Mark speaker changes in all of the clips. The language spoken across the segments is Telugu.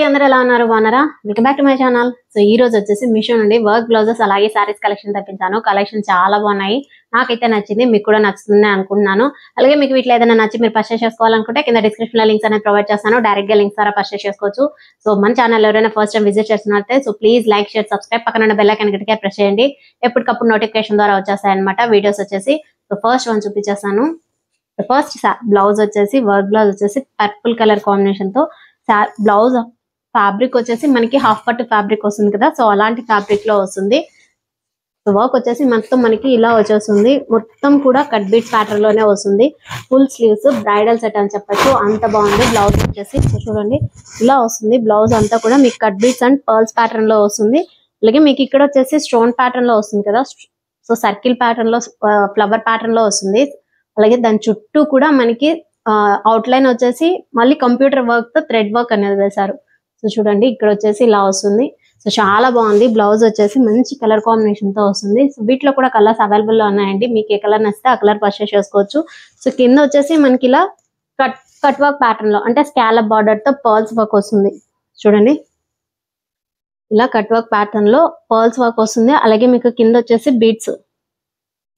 Speaker 1: అందరూ ఎలా ఉన్నారు బాగున్నారా welcome back to my channel so ఈ రోజు వచ్చేసి మీషో నుండి వర్క్ బ్లౌజెస్ అలాగే సారీస్ కలెక్షన్ తెప్పించాను కలెక్షన్ చాలా బాగున్నాయి నాకైతే నచ్చింది మీకు కూడా నచ్చుతుంది అనుకుంటున్నాను అలాగే మీకు వీటిలో ఏదైనా నచ్చి మీరు పర్చేస్ చేసుకోవాలనుకుంటే కింద డిస్క్రిప్షన్ లో లింక్స్ అనేది ప్రొవైడ్ చేస్తాను డైరెక్ట్ గా లింక్స్ ద్వారా పర్చేస్ చేసుకోవచ్చు సో మన ఛానల్ ఎవరైనా ఫస్ట్ టైం విజిట్ చేస్తున్నట్లయితే so please like share subscribe పక్కన ఉన్న బెల్ ఐకాన్ గట్టిగా ప్రెస్ చేయండి ఎప్పటికప్పుడు నోటిఫికేషన్ ద్వారా వచ్చేస్తాయి అన్నమాట వీడియోస్ వచ్చేసి సో ఫస్ట్ వన్ చూపించేస్తాను ఫస్ట్ బ్లౌజ్ వచ్చేసి వర్క్ బ్లౌజ్ వచ్చేసి పర్పుల్ కలర్ కాంబినేషన్ తో బ్లౌజ్ ఫ్యాబ్రిక్ వచ్చేసి మనకి హాఫ్ పట్టు ఫ్యాబ్రిక్ వస్తుంది కదా సో అలాంటి ఫ్యాబ్రిక్ లో వస్తుంది వర్క్ వచ్చేసి మొత్తం మనకి ఇలా వచ్చేస్తుంది మొత్తం కూడా కట్ బీట్స్ ప్యాటర్న్ లోనే వస్తుంది ఫుల్ స్లీవ్స్ బ్రైడల్ సెట్ అని చెప్పొచ్చు అంత బాగుంది బ్లౌజ్ వచ్చేసి చూడండి ఇలా వస్తుంది బ్లౌజ్ అంతా కూడా మీకు cut beats and pearls pattern లో వస్తుంది అలాగే మీకు ఇక్కడ వచ్చేసి స్టోన్ ప్యాటర్న్ లో వస్తుంది కదా సో సర్కిల్ ప్యాటర్న్ లో ఫ్లవర్ ప్యాటర్న్ లో వస్తుంది అలాగే దాని చుట్టూ కూడా మనకి అవుట్ లైన్ వచ్చేసి మళ్ళీ కంప్యూటర్ వర్క్ తో థ్రెడ్ వర్క్ అనేది వేశారు సో చూడండి ఇక్కడ వచ్చేసి ఇలా వస్తుంది సో చాలా బాగుంది బ్లౌజ్ వచ్చేసి మంచి కలర్ కాంబినేషన్ తో వస్తుంది సో వీటిలో కూడా కలర్స్ అవైలబుల్ లో ఉన్నాయండి మీకు ఏ కలర్ నచ్చితే ఆ కలర్ పర్చేస్ చేసుకోవచ్చు సో కింద వచ్చేసి మనకి ఇలా కట్ వర్క్ ప్యాటర్న్ లో అంటే స్కాలప్ బార్డర్ తో పర్ల్స్ వర్క్ వస్తుంది చూడండి ఇలా కట్ వర్క్ ప్యాటర్న్ లో పర్ల్స్ వర్క్ వస్తుంది అలాగే మీకు కింద వచ్చేసి బీడ్స్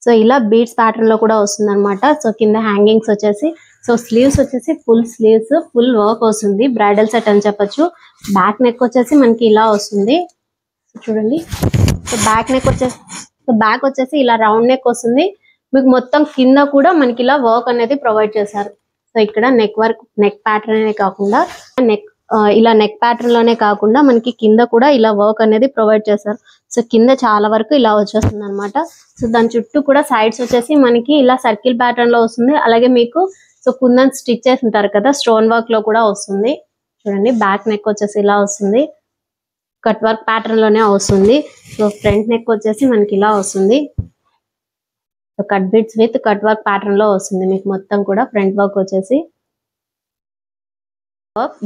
Speaker 1: సో ఇలా బీడ్స్ ప్యాటర్న్ లో కూడా వస్తుంది అనమాట సో కింద హ్యాంగింగ్స్ వచ్చేసి సో స్లీవ్స్ వచ్చేసి ఫుల్ స్లీవ్స్ ఫుల్ వర్క్ వస్తుంది బ్రైడల్ సెట్ అని చెప్పొచ్చు బ్యాక్ నెక్ వచ్చేసి మనకి ఇలా వస్తుంది చూడండి సో బ్యాక్ వచ్చేసి ఇలా రౌండ్ నెక్ వస్తుంది మీకు మొత్తం కింద కూడా మనకి ఇలా వర్క్ అనేది ప్రొవైడ్ చేశారు సో ఇక్కడ నెక్ ప్యాటర్న్ అనే కాకుండా ఇలా నెక్ ప్యాటర్న్ లోనే కాకుండా మనకి కింద కూడా ఇలా వర్క్ అనేది ప్రొవైడ్ చేశారు సో కింద చాలా వరకు ఇలా వచ్చేస్తుంది అనమాట సో దాని చుట్టూ కూడా సైడ్స్ వచ్చేసి మనకి ఇలా సర్కిల్ ప్యాటర్న్ లో వస్తుంది అలాగే మీకు సో కుందన్ స్టిచ్ చేసి ఉంటారు కదా స్టోన్ వర్క్ లో కూడా వస్తుంది చూడండి బ్యాక్ నెక్ వచ్చేసి ఇలా వస్తుంది కట్ వర్క్ ప్యాటర్న్ లోనే వస్తుంది సో ఫ్రంట్ నెక్ వచ్చేసి మనకి ఇలా వస్తుంది so cut bits with cut work pattern లో వస్తుంది మీకు మొత్తం కూడా ఫ్రంట్ వర్క్ వచ్చేసి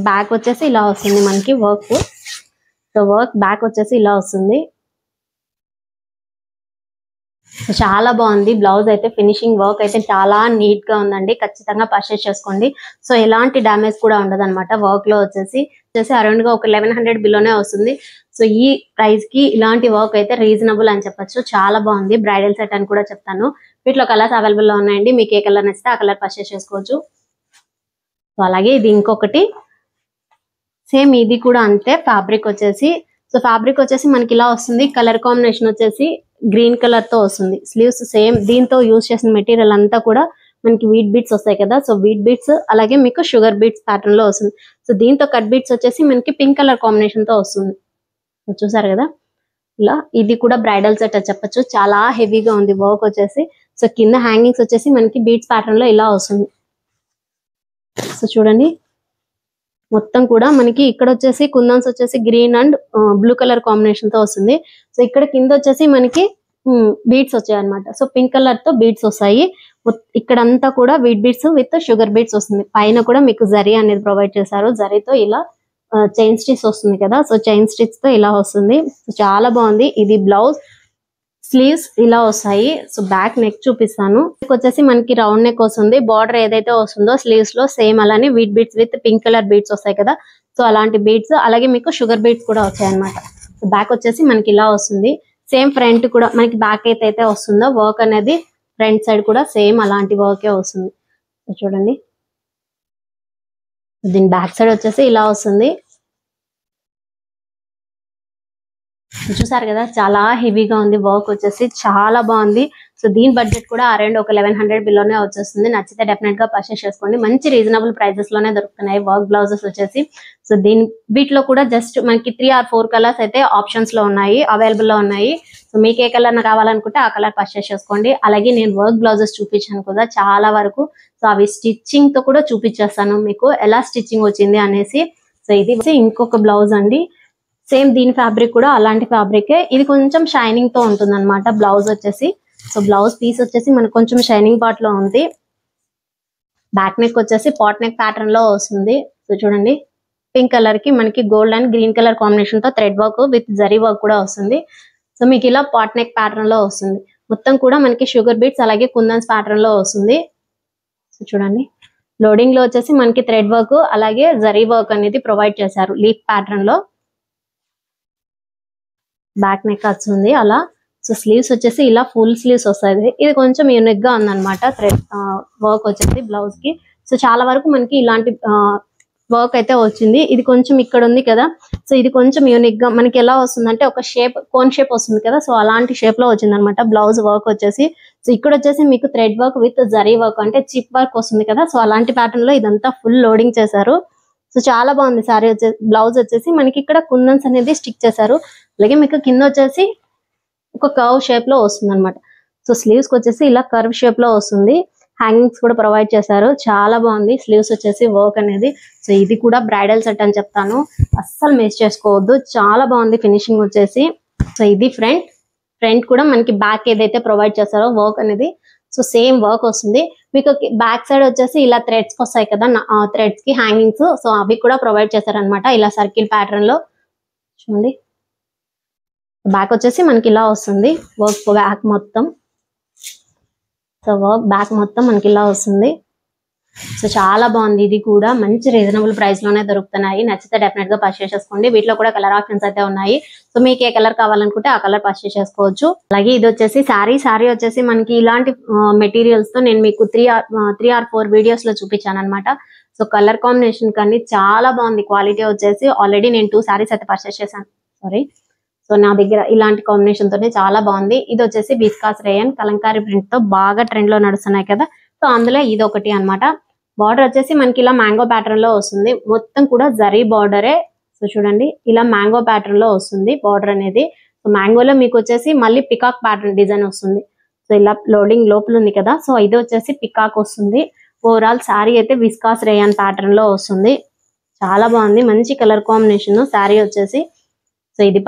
Speaker 1: బ్యాక్ వచ్చేసి ఇలా వస్తుంది మనకి వర్క్ సో వర్క్ బ్యాక్ వచ్చేసి ఇలా వస్తుంది చాలా బాగుంది బ్లౌజ్ అయితే ఫినిషింగ్ వర్క్ అయితే చాలా నీట్ గా ఉందండి ఖచ్చితంగా పర్చేస్ చేసుకోండి సో ఎలాంటి డ్యామేజ్ కూడా ఉండదు అనమాట వర్క్ లో వచ్చేసి అరౌండ్ గా ఒక 1100 బిలోనే వస్తుంది సో ఈ ప్రైస్ కి ఇలాంటి వర్క్ అయితే రీజనబుల్ అని చెప్పొచ్చు చాలా బాగుంది బ్రైడల్ సెట్ అని కూడా చెప్తాను వీటిలో కలర్స్ అవైలబుల్ లో ఉన్నాయండి మీకు ఏ కలర్ నచ్చితే ఆ కలర్ పర్చేస్ చేసుకోవచ్చు సో అలాగే ఇది ఇంకొకటి సేమ్ ఇది కూడా అంతే ఫ్యాబ్రిక్ వచ్చేసి సో ఫ్యాబ్రిక్ వచ్చేసి మనకి ఇలా వస్తుంది కలర్ కాంబినేషన్ వచ్చేసి గ్రీన్ కలర్ తో వస్తుంది స్లీవ్స్ సేమ్ దీంతో యూజ్ చేసిన మెటీరియల్ అంతా కూడా మనకి వీట్ బీట్స్ వస్తాయి కదా సో వీట్ బీట్స్ అలాగే మీకు షుగర్ బీట్స్ ప్యాటర్న్ లో వస్తుంది సో దీంతో కట్ బీట్స్ వచ్చేసి మనకి పింక్ కలర్ కాంబినేషన్ తో వస్తుంది చూసారు కదా ఇలా ఇది కూడా బ్రైడల్ సెట్ అని చెప్పొచ్చు చాలా హెవీగా ఉంది వర్క్ వచ్చేసి సో కింద హ్యాంగింగ్స్ వచ్చేసి మనకి బీట్స్ ప్యాటర్న్ లో ఇలా వస్తుంది సో చూడండి మొత్తం కూడా మనకి ఇక్కడ వచ్చేసి కుందన్స్ వచ్చేసి green and blue colour combination తో వస్తుంది సో ఇక్కడ కింద వచ్చేసి మనకి బీడ్స్ వచ్చాయి అనమాట సో పింక్ కలర్ తో బీడ్స్ వస్తాయి ఇక్కడ అంతా కూడా wheat beads with sugar beads వస్తుంది పైన కూడా మీకు జరీ అనేది ప్రొవైడ్ చేశారు జరీతో ఇలా చైన్ స్టిచ్ వస్తుంది కదా సో చైన్ స్టిచ్ తో ఇలా వస్తుంది చాలా బాగుంది ఇది బ్లౌజ్ స్లీవ్స్ ఇలా వస్తాయి సో బ్యాక్ నెక్ చూపిస్తాను వచ్చేసి మనకి రౌండ్ నెక్ వస్తుంది బార్డర్ ఏదైతే వస్తుందో స్లీవ్స్ లో సేమ్ అలానే wheat beads with pink colour beads వస్తాయి కదా సో అలాంటి బీట్స్ అలాగే మీకు షుగర్ బీట్స్ కూడా వచ్చాయి అనమాట సో బ్యాక్ వచ్చేసి మనకి ఇలా వస్తుంది సేమ్ ఫ్రంట్ కూడా మనకి బ్యాక్ అయితే వస్తుందో వర్క్ అనేది ఫ్రంట్ సైడ్ కూడా సేమ్ అలాంటి వర్కే వస్తుంది చూడండి దీని బ్యాక్ సైడ్ వచ్చేసి ఇలా వస్తుంది చూసారు కదా చాలా హెవీగా ఉంది వర్క్ వచ్చేసి చాలా బాగుంది సో దీని బడ్జెట్ కూడా అరౌండ్ ఒక 1100 బిలోనే వచ్చేస్తుంది నచ్చితే డెఫినెట్ గా పర్చేస్ చేసుకోండి మంచి రీజనబుల్ ప్రైజెస్ లోనే దొరుకుతున్నాయి వర్క్ బ్లౌజెస్ వచ్చేసి సో వీటిలో కూడా జస్ట్ మనకి 3 or 4 కలర్స్ అయితే ఆప్షన్స్ లో ఉన్నాయి అవైలబుల్ లో ఉన్నాయి సో మీకు ఏ కలర్ కావాలనుకుంటే ఆ కలర్ పర్చేస్ చేసుకోండి అలాగే నేను వర్క్ బ్లౌజెస్ చూపించాను కదా చాలా వరకు సో అవి స్టిచ్చింగ్ తో కూడా చూపించేస్తాను మీకు ఎలా స్టిచ్చింగ్ వచ్చింది అనేసి సో ఇది ఇంకొక బ్లౌజ్ అండి సేమ్ దీని ఫ్యాబ్రిక్ కూడా అలాంటి ఫ్యాబ్రికే ఇది కొంచెం షైనింగ్ తో ఉంటుంది అనమాట బ్లౌజ్ వచ్చేసి సో బ్లౌజ్ పీస్ వచ్చేసి మనకు కొంచెం షైనింగ్ పార్ట్ లో ఉంది బ్యాక్ నెక్ వచ్చేసి పాట్ నెక్ ప్యాటర్న్ లో వస్తుంది సో చూడండి పింక్ కలర్ కి మనకి gold and green colour combination తో thread work with zari work కూడా వస్తుంది సో మీకు ఇలా పాట్ నెక్ ప్యాటర్న్ లో వస్తుంది మొత్తం కూడా మనకి షుగర్ బీట్స్ అలాగే కుందన్స్ ప్యాటర్న్ లో వస్తుంది సో చూడండి లోడింగ్ లో వచ్చేసి మనకి థ్రెడ్ వర్క్ అలాగే జరీ వర్క్ అనేది ప్రొవైడ్ చేశారు లీఫ్ ప్యాటర్న్ లో. బ్యాక్ నెక్ వస్తుంది అలా. సో స్లీవ్స్ వచ్చేసి ఇలా ఫుల్ స్లీవ్స్ వస్తాయి. ఇది కొంచెం యూనిక్ గా ఉందన్నమాట థ్రెడ్ వర్క్ వచ్చేసి బ్లౌజ్ కి. సో చాలా వరకు మనకి ఇలాంటి వర్క్ అయితే వచ్చింది. ఇది కొంచెం ఇక్కడ ఉంది కదా, సో ఇది కొంచెం యూనిక్ గా మనకి ఎలా వస్తుందంటే ఒక షేప్ కోన్ షేప్ వస్తుంది కదా, సో అలాంటి షేప్ లో వచ్చింది అనమాట బ్లౌజ్ వర్క్ వచ్చేసి. సో ఇక్కడ వచ్చేసి మీకు thread work with zari work అంటే చిప్ వర్క్ వస్తుంది కదా, సో అలాంటి ప్యాటర్న్ లో ఇదంతా ఫుల్ లోడింగ్ చేశారు. సో చాలా బాగుంది సారీ వచ్చేసి. బ్లౌజ్ వచ్చేసి మనకి ఇక్కడ కుందన్స్ అనేది స్టిక్ చేశారు. అలాగే మీకు కింద వచ్చేసి ఒక కర్వ్ షేప్ లో వస్తుంది అనమాట. సో స్లీవ్స్ వచ్చేసి ఇలా కర్వ్ షేప్ లో వస్తుంది. హ్యాంగింగ్స్ కూడా ప్రొవైడ్ చేశారు. చాలా బాగుంది స్లీవ్స్ వచ్చేసి వర్క్ అనేది. సో ఇది కూడా బ్రైడల్ సెట్ అని చెప్తాను, అస్సలు మిస్ చేసుకోవద్దు. చాలా బాగుంది ఫినిషింగ్ వచ్చేసి. సో ఇది ఫ్రంట్ కూడా మనకి బ్యాక్ ఏదైతే ప్రొవైడ్ చేస్తారో వర్క్ అనేది, సో సేమ్ వర్క్ వస్తుంది. మీకు బ్యాక్ సైడ్ వచ్చేసి ఇలా థ్రెడ్స్ వస్తాయి కదా, థ్రెడ్స్ కి హ్యాంగింగ్స్, సో అవి కూడా ప్రొవైడ్ చేశారనమాట ఇలా సర్కిల్ ప్యాటర్న్ లో. చూడండి బ్యాక్ వచ్చేసి మనకి ఇలా వస్తుంది వర్క్ బ్యాక్ మొత్తం. సో వర్క్ బ్యాక్ మొత్తం మనకి ఇలా వస్తుంది. సో చాలా బాగుంది. ఇది కూడా మంచి రీజనబుల్ ప్రైస్ లోనే దొరుకుతున్నాయి. నచ్చితే డెఫినెట్ గా పర్చేస్ చేసుకోండి. వీటిలో కూడా కలర్ ఆప్షన్స్ అయితే ఉన్నాయి. సో మీకు ఏ కలర్ కావాలనుకుంటే ఆ కలర్ పర్చేస్ చేసుకోవచ్చు. అలాగే ఇది వచ్చేసి శారీ వచ్చేసి మనకి ఇలాంటి మెటీరియల్స్ తో నేను మీకు 3 or 4 వీడియోస్ లో చూపించాను అనమాట. సో కలర్ కాంబినేషన్ కానీ చాలా బాగుంది. క్వాలిటీ వచ్చేసి ఆల్రెడీ నేను 2 సారీస్ అయితే పర్చేస్ చేశాను. సో నా దగ్గర ఇలాంటి కాంబినేషన్ తోనే చాలా బాగుంది. ఇది వచ్చేసి విస్కాస్ రేయన్ కలంకారీ ప్రింట్ తో బాగా ట్రెండ్ లో నడుస్తున్నాయి కదా, సో అందులో ఇది ఒకటి అనమాట. బార్డర్ వచ్చేసి మనకి ఇలా మ్యాంగో ప్యాటర్న్ లో వస్తుంది. మొత్తం కూడా జరీ బార్డరే. సో చూడండి ఇలా మ్యాంగో ప్యాటర్న్ లో వస్తుంది బార్డర్ అనేది. సో మ్యాంగోలో మీకు వచ్చేసి మళ్ళీ పికాక్ ప్యాటర్న్ డిజైన్ వస్తుంది. సో ఇలా లోడింగ్ లోపల ఉంది కదా, సో ఇది వచ్చేసి పికాక్ వస్తుంది. ఓవరాల్ శారీ అయితే విస్కాస్ రేయన్ ప్యాటర్న్ లో వస్తుంది. చాలా బాగుంది. మంచి కలర్ కాంబినేషన్ శారీ వచ్చేసి. సో ఇది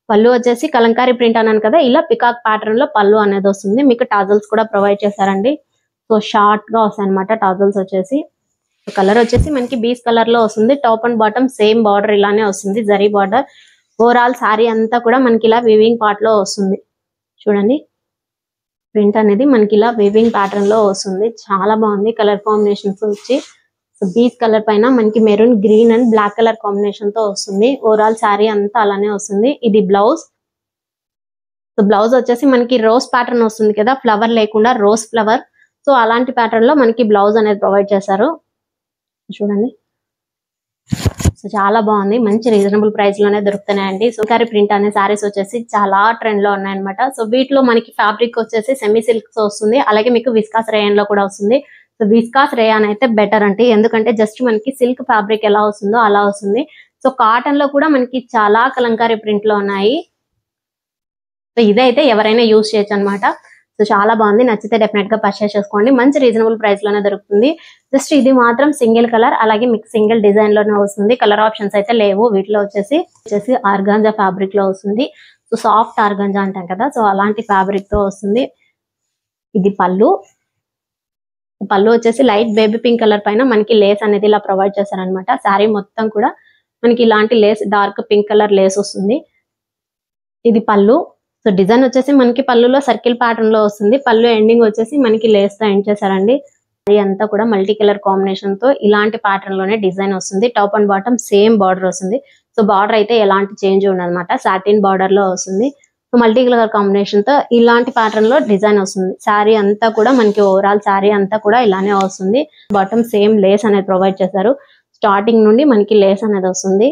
Speaker 1: పళ్ళు వచ్చేసి కలంకారీ ప్రింట్ అన్నాను కదా, ఇలా పికాక్ ప్యాటర్న్ లో పళ్ళు అనేది వస్తుంది. మీకు టాజల్స్ కూడా ప్రొవైడ్ చేశారండి. సో షార్ట్ గా వస్తాయి అనమాట టాజల్స్ వచ్చేసి. కలర్ వచ్చేసి మనకి బీస్ కలర్ లో వస్తుంది. Top and bottom same border ఇలానే వస్తుంది జరీ బార్డర్. ఓవరాల్ శారీ అంతా కూడా మనకి ఇలా వీవింగ్ పార్ట్ లో వస్తుంది. చూడండి ప్రింట్ అనేది మనకి ఇలా వీవింగ్ ప్యాటర్న్ లో వస్తుంది. చాలా బాగుంది కలర్ కాంబినేషన్స్ వచ్చి. సో బీచ్ కలర్ పైన మనకి maroon green and black colour combination తో వస్తుంది. ఓవరాల్ శారీ అంతా అలానే వస్తుంది. ఇది బ్లౌజ్. సో బ్లౌజ్ వచ్చేసి మనకి రోజ్ ప్యాటర్న్ వస్తుంది కదా, ఫ్లవర్ లేకుండా రోజ్ ఫ్లవర్. సో అలాంటి ప్యాటర్న్ లో మనకి బ్లౌజ్ అనేది ప్రొవైడ్ చేశారు. చూడండి సో చాలా బాగుంది. మంచి రీజనబుల్ ప్రైస్ లోనే దొరుకుతున్నాయండి. సో కలర్ ప్రింట్ అనే సారీస్ వచ్చేసి చాలా ట్రెండ్ లో ఉన్నాయన్నమాట. సో వీటిలో మనకి ఫ్యాబ్రిక్ వచ్చేసి సెమీ సిల్క్స్ వస్తుంది. అలాగే మీకు విస్కాస్ రేయన్ లో కూడా వస్తుంది. సో విస్కాస్ రేయాన్ అయితే బెటర్ అంటే, ఎందుకంటే జస్ట్ మనకి సిల్క్ ఫ్యాబ్రిక్ ఎలా వస్తుందో అలా వస్తుంది. సో కాటన్ లో కూడా మనకి చాలా కలంకారీ ప్రింట్ లో ఉన్నాయి. సో ఇదైతే ఎవరైనా యూజ్ చేయొచ్చు అనమాట. సో చాలా బాగుంది. నచ్చితే డెఫినెట్ గా పర్చేస్ చేసుకోండి. మంచి రీజనబుల్ ప్రైస్ లోనే దొరుకుతుంది. జస్ట్ ఇది మాత్రం సింగిల్ కలర్, అలాగే మీకు సింగిల్ డిజైన్ లోనే వస్తుంది. కలర్ ఆప్షన్స్ అయితే లేవు. వీటిలో వచ్చేసి ఆర్గాంజా ఫ్యాబ్రిక్ లో వస్తుంది. సో సాఫ్ట్ ఆర్గాంజా అంటాం కదా, సో అలాంటి ఫ్యాబ్రిక్ తో వస్తుంది. ఇది పళ్ళు వచ్చేసి లైట్ బేబీ పింక్ కలర్ పైన మనకి లేస్ అనేది ఇలా ప్రొవైడ్ చేశారనమాట. శారీ మొత్తం కూడా మనకి ఇలాంటి lace dark pink colour lace వస్తుంది. ఇది పళ్ళు. సో డిజైన్ వచ్చేసి మనకి పళ్ళులో సర్కిల్ ప్యాటర్న్ లో వస్తుంది. పళ్ళు ఎండింగ్ వచ్చేసి మనకి లేస్ తో ఎండ్ చేశారండి. శారీ అంతా కూడా మల్టీ కలర్ కాంబినేషన్ తో ఇలాంటి ప్యాటర్న్ లోనే డిజైన్ వస్తుంది. Top and bottom same border వస్తుంది. సో బార్డర్ అయితే ఎలాంటి చేంజ్ ఉండదన్నమాట, సాటిన్ బార్డర్ లో వస్తుంది. సో మల్టీ కలర్ కాంబినేషన్ తో ఇలాంటి ప్యాటర్న్ లో డిజైన్ వస్తుంది. శారీ అంతా కూడా మనకి ఓవరాల్ శారీ అంతా కూడా ఇలానే వస్తుంది. బాటమ్ సేమ్ లేస్ అనేది ప్రొవైడ్ చేశారు. స్టార్టింగ్ నుండి మనకి లేస్ అనేది వస్తుంది.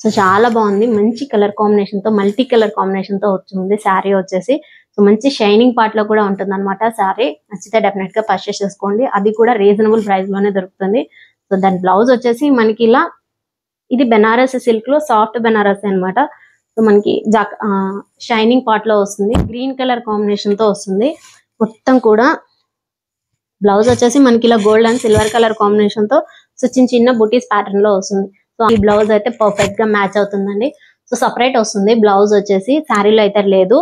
Speaker 1: సో చాలా బాగుంది. మంచి కలర్ కాంబినేషన్ తో మల్టీ కలర్ కాంబినేషన్ తో వచ్చింది శారీ వచ్చేసి. సో మంచి షైనింగ్ పార్ట్ లో కూడా ఉంటుంది అనమాట శారీ. నచ్చితే డెఫినెట్ గా పర్చేస్ చేసుకోండి. అది కూడా రీజనబుల్ ప్రైస్ లోనే దొరుకుతుంది. సో దాని బ్లౌజ్ వచ్చేసి మనకి ఇలా, ఇది బెనారస్ సిల్క్ లో సాఫ్ట్ బెనారస్ అనమాట. సో మనకి షైనింగ్ పార్ట్ లో వస్తుంది. గ్రీన్ కలర్ కాంబినేషన్ తో వస్తుంది మొత్తం కూడా. బ్లౌజ్ వచ్చేసి మనకి ఇలా gold and silver colour combination తో సో చిన్న బుటీస్ ప్యాటర్న్ లో వస్తుంది. సో ఈ బ్లౌజ్ అయితే పర్ఫెక్ట్ గా మ్యాచ్ అవుతుందండి. సో సపరేట్ వస్తుంది బ్లౌజ్ వచ్చేసి, శారీలో అయితే లేదు.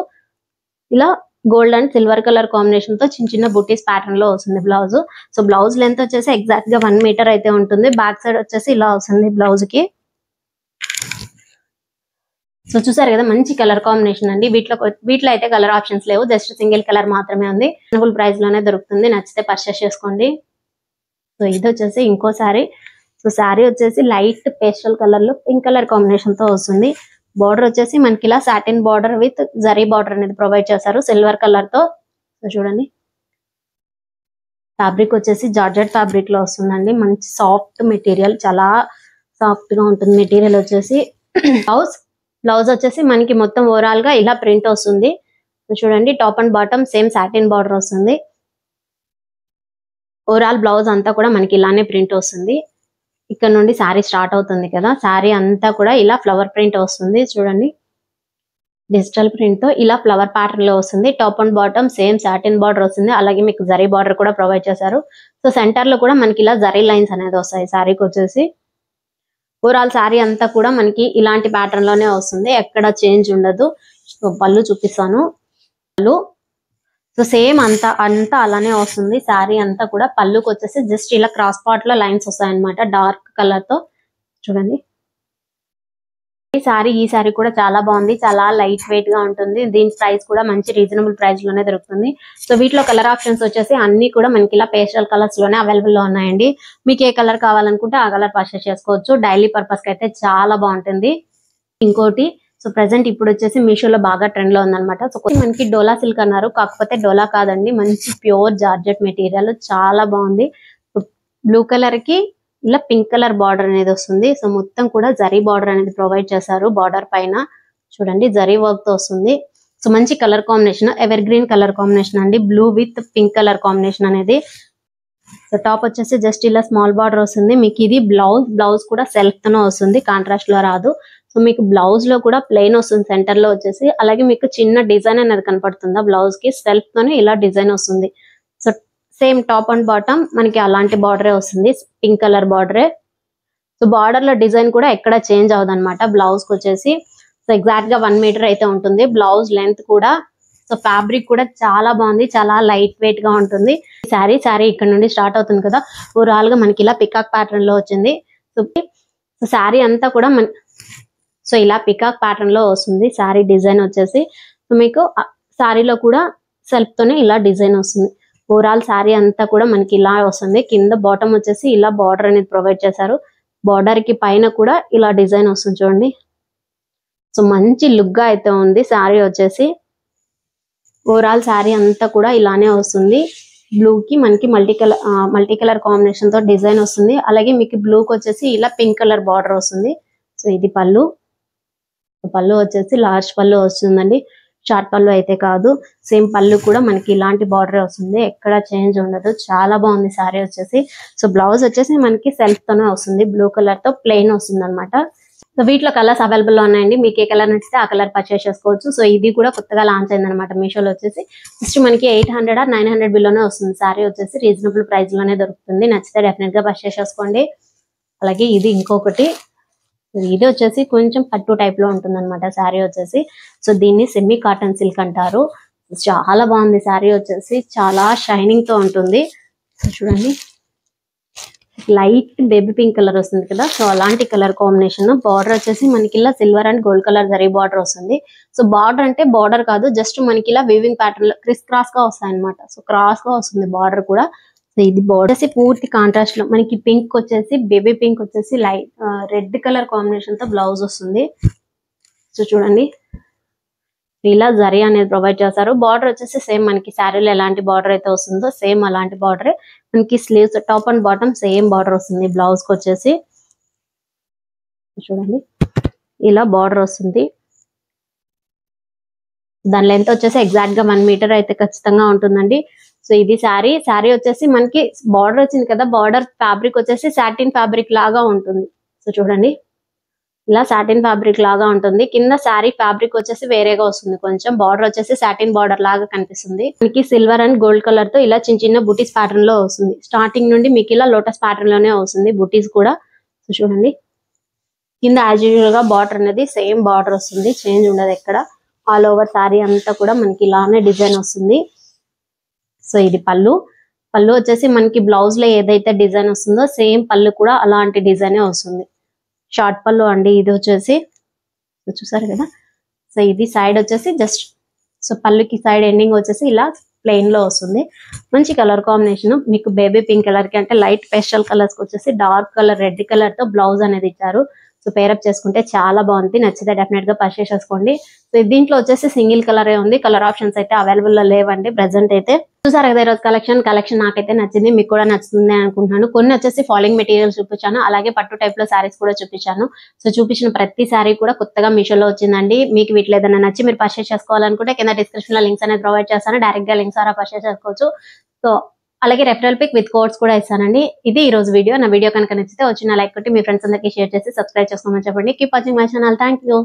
Speaker 1: ఇలా gold and silver colour combination తో చిన్న బుటీస్ ప్యాటర్న్ లో వస్తుంది బ్లౌజ్. సో బ్లౌజ్ లెంత్ వచ్చేసి ఎగ్జాక్ట్ గా 1 మీటర్ అయితే ఉంటుంది. బ్యాక్ సైడ్ వచ్చేసి ఇలా వస్తుంది బ్లౌజ్ కి. సో చూసారు కదా మంచి కలర్ కాంబినేషన్ అండి. వీటిలో అయితే కలర్ ఆప్షన్స్ లేవు, జస్ట్ సింగిల్ కలర్ మాత్రమే ఉంది. రీజనబుల్ ప్రైస్ లోనే దొరుకుతుంది, నచ్చితే పర్చేస్ చేసుకోండి. సో ఇది వచ్చేసి ఇంకో శారీ. సో శారీ వచ్చేసి లైట్ పేస్టల్ కలర్ లో పింక్ కలర్ కాంబినేషన్ తో వస్తుంది. బార్డర్ వచ్చేసి మనకి ఇలా satin border with zari border అనేది ప్రొవైడ్ చేశారు సిల్వర్ కలర్ తో. సో చూడండి, ఫ్యాబ్రిక్ వచ్చేసి జార్జెట్ ఫ్యాబ్రిక్ లో వస్తుందండి. మంచి సాఫ్ట్ మెటీరియల్, చాలా సాఫ్ట్ గా ఉంటుంది మెటీరియల్ వచ్చేసి. బ్లౌజ్ వచ్చేసి మనకి మొత్తం ఓవరాల్ గా ఇలా ప్రింట్ వస్తుంది. చూడండి, top and bottom same satin border వస్తుంది. ఓవరాల్ బ్లౌజ్ అంతా కూడా మనకి ఇలానే ప్రింట్ వస్తుంది. ఇక్కడ నుండి శారీ స్టార్ట్ అవుతుంది కదా, శారీ అంతా కూడా ఇలా ఫ్లవర్ ప్రింట్ వస్తుంది. చూడండి, డిజిటల్ ప్రింట్ తో ఇలా ఫ్లవర్ ప్యాటర్న్ లో వస్తుంది. Top and bottom same satin border వస్తుంది. అలాగే మీకు జరీ బార్డర్ కూడా ప్రొవైడ్ చేశారు. సో సెంటర్ లో కూడా మనకి ఇలా జరీ లైన్స్ అనేది వస్తాయి శారీకి వచ్చేసి. ఓవరాల్ శారీ అంతా కూడా మనకి ఇలాంటి ప్యాటర్న్ లోనే వస్తుంది, ఎక్కడ చేంజ్ ఉండదు. సో పళ్ళు చూపిస్తాను. పళ్ళు సో సేమ్ అంతా అలానే వస్తుంది శారీ అంతా కూడా. పళ్ళుకి వచ్చేసి జస్ట్ ఇలా క్రాస్ పార్ట్ లో లైన్స్ వస్తాయి అనమాట, డార్క్ కలర్ తో. చూడండి, ఈ శారీ కూడా చాలా బాగుంది, చాలా లైట్ వెయిట్ గా ఉంటుంది. దీని ప్రైస్ కూడా మంచి రీజనబుల్ ప్రైస్ లోనే దొరుకుతుంది. సో వీటిలో కలర్ ఆప్షన్స్ వచ్చేసి అన్ని కూడా మనకి ఇలా పేస్టల్ కలర్స్ లోనే అవైలబుల్ లో ఉన్నాయండి. మీకు ఏ కలర్ కావాలనుకుంటే ఆ కలర్ పర్చేస్ చేసుకోవచ్చు. డైలీ పర్పస్ కి అయితే చాలా బాగుంటుంది. ఇంకోటి, సో ప్రెసెంట్ ఇప్పుడు వచ్చేసి మీషోలో బాగా ట్రెండ్ లో ఉందన్నమాట. సో మనకి డోలా సిల్క్ అన్నారు, కాకపోతే డోలా కాదండి, మంచి ప్యూర్ జార్జెట్ మెటీరియల్, చాలా బాగుంది. బ్లూ కలర్ కి ఇలా పింక్ కలర్ బార్డర్ అనేది వస్తుంది. సో మొత్తం కూడా జరీ బార్డర్ అనేది ప్రొవైడ్ చేశారు. బార్డర్ పైన చూడండి జరీ వర్క్ తో వస్తుంది. సో మంచి colour combination, evergreen colour combination అండి, blue with pink colour combination అనేది. సో టాప్ వచ్చేసి జస్ట్ ఇలా స్మాల్ బార్డర్ వస్తుంది. మీకు ఇది బ్లౌజ్ కూడా సెల్ఫ్ తోనే వస్తుంది, కాంట్రాస్ట్ లో రాదు. సో మీకు బ్లౌజ్ లో కూడా ప్లెయిన్ వస్తుంది సెంటర్ లో వచ్చేసి. అలాగే మీకు చిన్న డిజైన్ అనేది కనపడుతుందా బ్లౌజ్ కి, సెల్ఫ్ తోనే ఇలా డిజైన్ వస్తుంది. So same top and bottom మనకి అలాంటి బార్డరే వస్తుంది, పింక్ కలర్ బార్డరే. సో బార్డర్ లో డిజైన్ కూడా ఎక్కడ చేంజ్ అవ్వదు అనమాట బ్లౌజ్ కి వచ్చేసి. సో ఎగ్జాక్ట్ గా 1 మీటర్ అయితే ఉంటుంది బ్లౌజ్ లెంత్ కూడా. సో ఫ్యాబ్రిక్ కూడా చాలా బాగుంది, చాలా లైట్ వెయిట్ గా ఉంటుంది. శారీ ఇక్కడ నుండి స్టార్ట్ అవుతుంది కదా, ఓవరాల్ గా మనకి ఇలా పికాక్ ప్యాటర్న్ లో వచ్చింది. సో శారీ అంతా కూడా సో ఇలా పికాక్ ప్యాటర్న్ లో వస్తుంది శారీ డిజైన్ వచ్చేసి. సో మీకు శారీలో కూడా సెల్ఫ్ తోనే ఇలా డిజైన్ వస్తుంది. ఓవరాల్ శారీ అంతా కూడా మనకి ఇలా వస్తుంది. కింద బాటమ్ వచ్చేసి ఇలా బార్డర్ అనేది ప్రొవైడ్ చేశారు. బార్డర్ కి పైన కూడా ఇలా డిజైన్ వస్తుంది చూడండి. సో మంచి లుక్ గా అయితే ఉంది శారీ వచ్చేసి. ఓవరాల్ శారీ అంతా కూడా ఇలానే వస్తుంది. బ్లూ కి మనకి మల్టీ కలర్ కాంబినేషన్ తో డిజైన్ వస్తుంది. అలాగే మీకు బ్లూ కి వచ్చేసి ఇలా పింక్ కలర్ బార్డర్ వస్తుంది. సో ఇది పళ్ళు వచ్చేసి లార్జ్ పళ్ళు వస్తుందండి, షార్ట్ పళ్ళు అయితే కాదు. సేమ్ పళ్ళు కూడా మనకి ఇలాంటి బార్డర్ వస్తుంది, ఎక్కడ చేంజ్ ఉండదు. చాలా బాగుంది శారీ వచ్చేసి. సో బ్లౌజ్ వచ్చేసి మనకి సెల్ఫ్ తోనే వస్తుంది, బ్లూ కలర్ తో ప్లెయిన్ వస్తుంది అనమాట. సో వీటిలో కలర్స్ అవైలబుల్ లో ఉన్నాయండి, మీకు ఏ కలర్ నచ్చితే ఆ కలర్ పర్చేస్ చేసుకోవచ్చు. సో ఇది కూడా కొత్తగా లాంచ్ అయింది అనమాట మీషోలో వచ్చేసి. జస్ట్ మనకి 800 or 900 బిలోనే వస్తుంది శారీ వచ్చేసి, రీజనబుల్ ప్రైస్ లోనే దొరుకుతుంది. నచ్చితే డెఫినెట్ గా పర్చేస్ చేసుకోండి. అలాగే ఇది ఇంకొకటి, ఇది వచ్చేసి కొంచెం పట్టు టైప్ లో ఉంటుంది అనమాట శారీ వచ్చేసి. సో దీన్ని సెమీ కాటన్ సిల్క్ అంటారు. చాలా బాగుంది శారీ వచ్చేసి, చాలా షైనింగ్ తో ఉంటుంది. సో చూడండి, లైట్ బేబీ పింక్ కలర్ వస్తుంది కదా, సో అలాంటి కలర్ కాంబినేషన్. బార్డర్ వచ్చేసి మనకి ఇలా silver and gold colour zari border వస్తుంది. సో బార్డర్ అంటే బార్డర్ కాదు, జస్ట్ మనకి ఇలా వీవింగ్ ప్యాటర్న్ లో క్రిస్ క్రాస్ గా వస్తాయి అనమాట. సో క్రాస్ గా వస్తుంది బార్డర్ కూడా. సో ఇది బార్డర్ వచ్చేసి పూర్తి కాంట్రాస్ట్ లో మనకి పింక్ వచ్చేసి, బేబీ పింక్ వచ్చేసి లైట్ రెడ్ కలర్ కాంబినేషన్ తో బ్లౌజ్ వస్తుంది. సో చూడండి, ఇలా జరీ అనేది ప్రొవైడ్ చేస్తారు. బార్డర్ వచ్చేసి సేమ్ మనకి శారీలో ఎలాంటి బార్డర్ అయితే వస్తుందో సేమ్ అలాంటి బార్డర్. మనకి sleeves top and bottom same border వస్తుంది బ్లౌజ్ కి వచ్చేసి. చూడండి, ఇలా బార్డర్ వస్తుంది. దాని లెంత్ వచ్చేసి ఎగ్జాక్ట్ గా 1 మీటర్ అయితే ఖచ్చితంగా ఉంటుందండి. సో ఇది శారీ వచ్చేసి మనకి బార్డర్ వచ్చింది కదా, బార్డర్ ఫ్యాబ్రిక్ వచ్చేసి సాటిన్ ఫ్యాబ్రిక్ లాగా ఉంటుంది. సో చూడండి, ఇలా సాటిన్ ఫ్యాబ్రిక్ లాగా ఉంటుంది. కింద శారీ ఫ్యాబ్రిక్ వచ్చేసి వేరేగా వస్తుంది, కొంచెం బార్డర్ వచ్చేసి సాటిన్ బార్డర్ లాగా కనిపిస్తుంది. మనకి సిల్వర్ అండ్ గోల్డ్ కలర్ తో ఇలా చిన్న చిన్న బుటీస్ ప్యాటర్న్ లో వస్తుంది. స్టార్టింగ్ నుండి మీకు ఇలా లోటస్ ప్యాటర్న్ లోనే వస్తుంది బుటీస్ కూడా. సో చూడండి, కింద యాజ్ యూజువల్ గా బార్డర్ అనేది సేమ్ బార్డర్ వస్తుంది, చేంజ్ ఉండదు ఎక్కడ. ఆల్ ఓవర్ శారీ అంతా కూడా మనకి ఇలానే డిజైన్ వస్తుంది. సో ఇది పళ్ళు వచ్చేసి మనకి బ్లౌజ్ లో ఏదైతే డిజైన్ వస్తుందో సేమ్ పళ్ళు కూడా అలాంటి డిజైనే వస్తుంది. షార్ట్ పళ్ళు అండి ఇది వచ్చేసి. సో చూసారు కదా. సో ఇది సైడ్ వచ్చేసి జస్ట్ సో పళ్ళుకి సైడ్ ఎండింగ్ వచ్చేసి ఇలా ప్లెయిన్ లో వస్తుంది. మంచి కలర్ కాంబినేషన్. మీకు బేబీ పింక్ కలర్ కి అంటే లైట్ పేస్టల్ కలర్స్ వచ్చేసి డార్క్ కలర్ రెడ్ కలర్ తో బ్లౌజ్ అనేది ఇచ్చారు. సో పేరప్ చేసుకుంటే చాలా బాగుంది. నచ్చితే డెఫినెట్ గా పర్చేస్ చేసుకోండి. సో దీంట్లో వచ్చేసి సింగిల్ కలరే ఉంది. కలర్ ఆప్షన్స్ అయితే అవైలబుల్ లో లేవండి ప్రెసెంట్ అయితే. చూసారు కదా ఈరోజు కలెక్షన్ నాకైతే నచ్చింది, మీకు కూడా నచ్చుతుంది అనుకుంటున్నాను. కొన్ని వచ్చేసి ఫాలోయింగ్ మెటీరియల్స్ చూపించాను, అలాగే పట్టు టైప్ లో సారీస్ కూడా చూపించాను. సో చూపించిన ప్రతి సారీ కూడా కొత్తగా మీషోలో వచ్చిందండి. మీకు వీటిలో ఏదైనా నచ్చి మీరు పర్చేస్ చేసుకోవాలనుకుంటే కింద డిస్క్రిప్షన్ లో లింక్స్ అనేది ప్రొవైడ్ చేస్తాను. డైరెక్ట్ గా లింక్స్ ద్వారా పర్చేస్ చేసుకోవచ్చు. సో అలాగే రెఫరల్ పిక్ విత్ కోడ్స్ కూడా ఇస్తానండి. ఇది ఈ రోజు వీడియో. నా వీడియో కనుక నచ్చితే వచ్చిన లైక్ కొట్టి మీ ఫ్రెండ్స్ అందరికీ షేర్ చేసి సబ్స్క్రైబ్ చేసుకోమని చెప్పండి. Keep watching my channel. Thank you.